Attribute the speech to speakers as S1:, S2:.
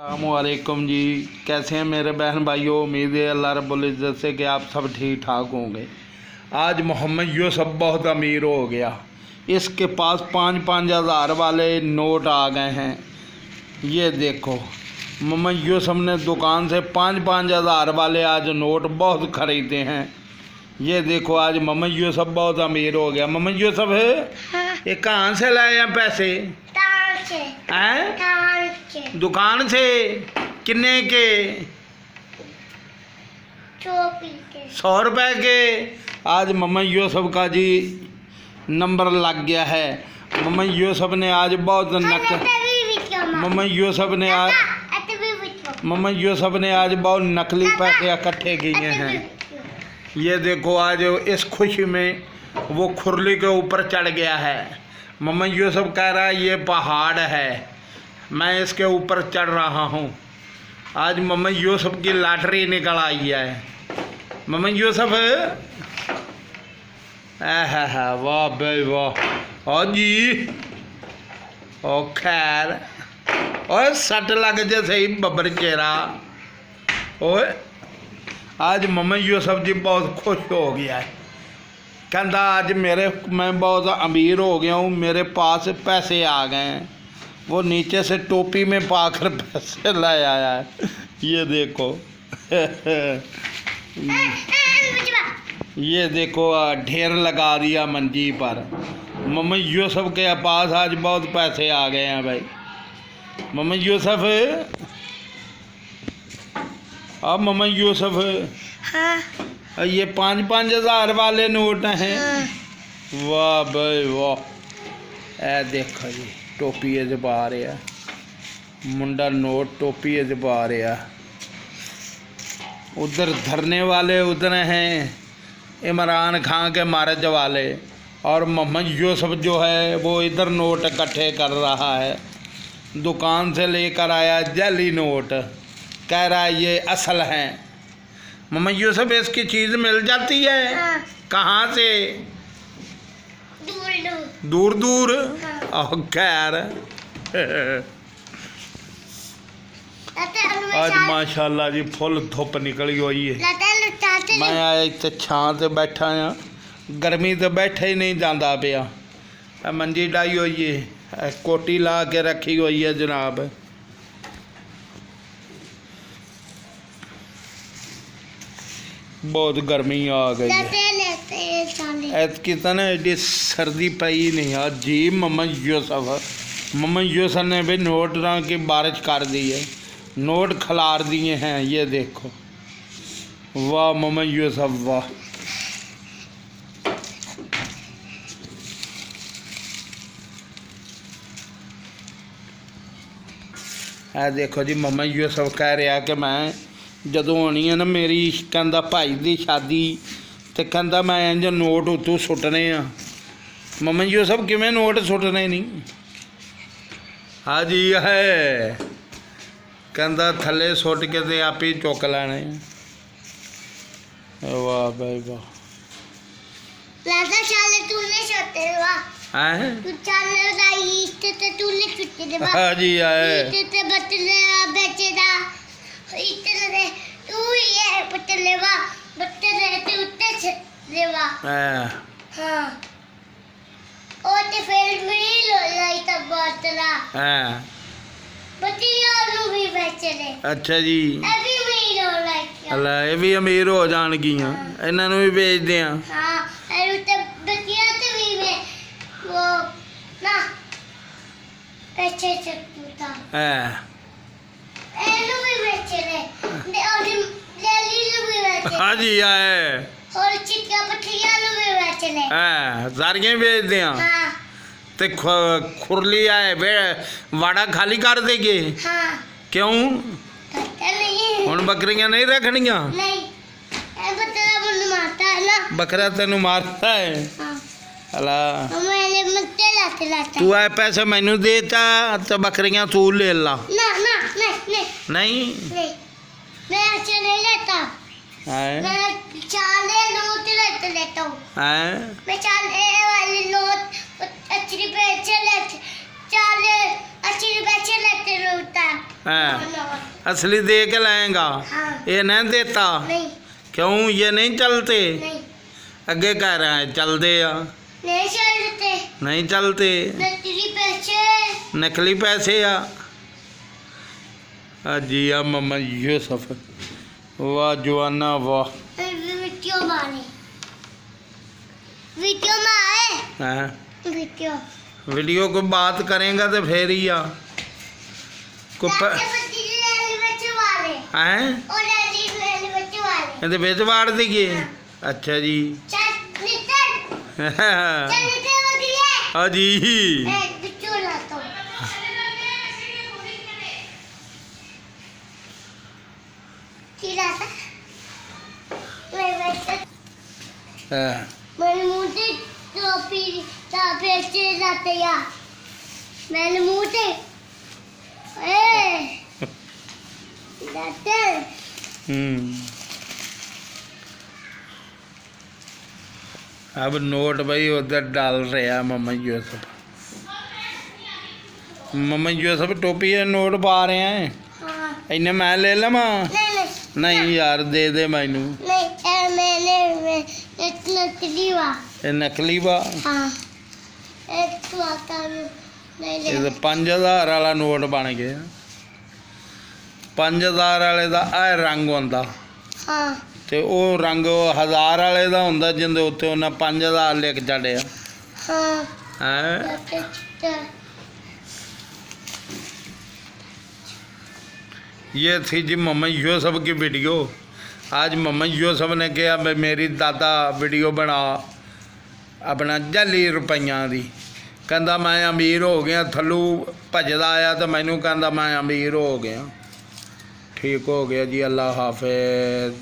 S1: अस्सलामुअलैकुम जी। कैसे हैं मेरे बहन भाइयों। उम्मीद है अल्लाह रब्बुल इज़्ज़त से कि आप सब ठीक ठाक होंगे। आज मोहम्मद यूसुफ बहुत अमीर हो गया। इसके पास 5-5 हज़ार वाले नोट आ गए हैं। ये देखो, मोहम्मद यूसुफ ने दुकान से 5-5 हज़ार वाले आज नोट बहुत ख़रीदे हैं। ये देखो, आज मोहम्मद यूसुफ बहुत अमीर हो गया। मोहम्मद यूसुफ है, ये कहाँ से लाए हैं पैसे? हैं? दुकान से। कितने के? 100 रुपए के। आज मोहम्मद यूसुफ का जी नंबर लग गया है। मोहम्मद यूसुफ ने आज बहुत मोहम्मद यूसुफ ने आज बहुत नकली पैसे इकट्ठे किए हैं। ये देखो, आज इस खुशी में वो खुरली के ऊपर चढ़ गया है। मोहम्मद यूसुफ कह रहा है ये पहाड़ है, मैं इसके ऊपर चढ़ रहा हूँ। आज मोहम्मद यूसुफ की लॉटरी निकल आई है। मोहम्मद यूसुफ वाह भाई वाह। और जी ओ खैर, और सट लग जे सही बब्बर चेहरा। ओए, आज मोहम्मद यूसुफ जी बहुत खुश हो गया है। कहता आज मैं बहुत अमीर हो गया हूँ, मेरे पास पैसे आ गए हैं। वो नीचे से टोपी में पाकर पैसे लाया आया है। ये देखो ये देखो, ढेर लगा दिया मंजी पर। मोहम्मद यूसुफ के पास आज बहुत पैसे आ गए हैं भाई। मोहम्मद यूसुफ, अब मोहम्मद यूसुफ, हाँ, ये 5-5 हज़ार वाले नोट हैं। वाह भाई वाह। ए देखो जी, टोपी च पा रहा मुंडा नोट, टोपी च पा रहा। उधर धरने वाले उधर हैं इमरान खान के मार्च वाले, और मोहम्मद यूसुफ जो है वो इधर नोट इकट्ठे कर रहा है। दुकान से लेकर आया जाली नोट, कह रहा है ये असल हैं। मोहम्मद यूसुफ, इसकी चीज़ मिल जाती है? हाँ। कहाँ से? दूर दूर। हाँ। खैर आज माशाल्लाह जी फुल धुप निकली हुई है। मैं आया इतने छां से बैठा हाँ, गर्मी तो बैठा ही नहीं जाता पिया। मंजी डाई हुई है, कोटी ला के रखी हुई है जनाब। बहुत गर्मी आ गई है। ऐतकी तो ना एडी सर्दी पई नहीं है जी। मोहम्मद यूसुफ ने भी नोट की बारिश कर दी है, नोट खिलार दिए हैं। ये देखो, वाह मोहम्मद यूसुफ वाह। ऐ देखो जी, मोहम्मद यूसुफ कह रहा कि मैं ਜਦੋਂ ਆਉਣੀ ਹੈ ਨਾ ਮੇਰੀ ਕਹਿੰਦਾ ਭਾਈ ਦੀ ਸ਼ਾਦੀ, ਤੇ ਕਹਿੰਦਾ ਮੈਂ ਇੰਜ ਨੋਟ ਉੱਤੋਂ ਸੁੱਟਣੇ ਆ। मोहम्मद यूसुफ ਕਿਵੇਂ ਨੋਟ ਸੁੱਟਣੇ ਨਹੀਂ? ਹਾਂਜੀ ਹੈ, ਕਹਿੰਦਾ ਥੱਲੇ ਸੁੱਟ ਕੇ ਤੇ ਆਪੇ ਚੁੱਕ ਲੈਣੇ। ਵਾਹ ਭਾਈ ਵਾਹ। ਲਾਦਾ ਚਾਲੇ ਤੂਨੇ ਛੋਟੇ ਵਾ ਹੈ ਤੂੰ ਚਾਲੇ ਰਾਈ ਤੇ ਤੂਨੇ ਛੁੱਟੇ ਦੇ ਵਾ। ਹਾਂਜੀ ਹੈ ਤੇ ਬੱਤਲੇ ਬੇਚਦਾ इतने तू ये बटलेवा बटले ते उत्ते छलेवा। हां ओ ते फिर मिल लाई तब बटला। हां बटिया नु भी बेचले। अच्छा जी, ए भी मिल लाई। अल्लाह, ये भी अमीर हो जाणगियां, इन्हां नु भी बेच दे। हां ए उत्ते बटिया ते भी में वो ना अच्छे चक्कूता। हां हाँ जी आए, और चिट्टियां पट्टियां भी बेचने। हाँ, सारियां बेचते हैं। हाँ। ते खुरली आए वाड़ा खाली कर देगे। हाँ। क्यों? नहीं, हुण बकरियां नहीं रखनियां? नहीं, बकरा मुझे मारता है ना। बकरा तेनू मारता है? हाँ। अल्लाह, मैंने मुझे लाते तू आए पैसे मैनू देता तो बकरियां तू ले ला। ना ना नहीं नहीं नहीं, मैं ऐसे नहीं लेता। मैं चाले नोट लेता हूँ। मैं चाले वाले नोट 5 रुपए चल 80 रुपए से लेते रोता
S2: हाँ असली दे के लाएगा
S1: हाँ
S2: ये नहीं देता
S1: नहीं
S2: क्यों ये नहीं चलते
S1: नहीं
S2: अगे कह रहे हैं चलते आ
S1: नहीं चलते
S2: नहीं चलते
S1: नकली पैसे
S2: नकली पैसे आ जी आ मम्मा यूसुफ वाह जवाना वाह
S1: वीडियो मारे वीडियो में आए
S2: हाँ
S1: वीडियो
S2: वीडियो को बात करेंगे तो फिर ही आ को
S1: बच्चे वाले
S2: हैं
S1: और बच्चे वाले
S2: ਇਹਦੇ ਵਿੱਚ ਵਾੜ ਦਈਏ ਅੱਛਾ ਜੀ
S1: चल निकल चल निकल बदलिए
S2: ਹਾਂ ਜੀ
S1: वीडियो लाता हूँ लाता
S2: ਹਾਂ
S1: मैंने मुझे टोपी पैसे लाते या मैंने मुझे लाते
S2: अब नोट भाई उधर डाल रहे हैं मम्मा यूसुफ टोपी है नोट पा रहे हैं
S1: हाँ
S2: इन्हें मैं ले लवा
S1: नहीं
S2: नहीं यार दे दे मैनू
S1: नहीं मैंने नकली वा
S2: ये नकली वा
S1: हाँ एक तो आता नहीं
S2: ये तो 5000 वाला नोट बन गया 5000 वाले का यह रंग होंदा
S1: हाँ
S2: ते वो रंग 1000 वाले का होंदा जिंदे उत्ते उन्हें 5000 लिख छड़िया
S1: हाँ
S2: हैं ये थी जी मम्मा यूसुफ की वीडियो आज मम्मा यूसुफ ने कहा भाई मेरी दादा वीडियो बना अपना जाली रुपइया की कहता मैं अमीर हो गया थल्लू भजदा आया तो मैनू कहता मैं अमीर हो गया ठीक हो गया जी अल्लाह हाफिज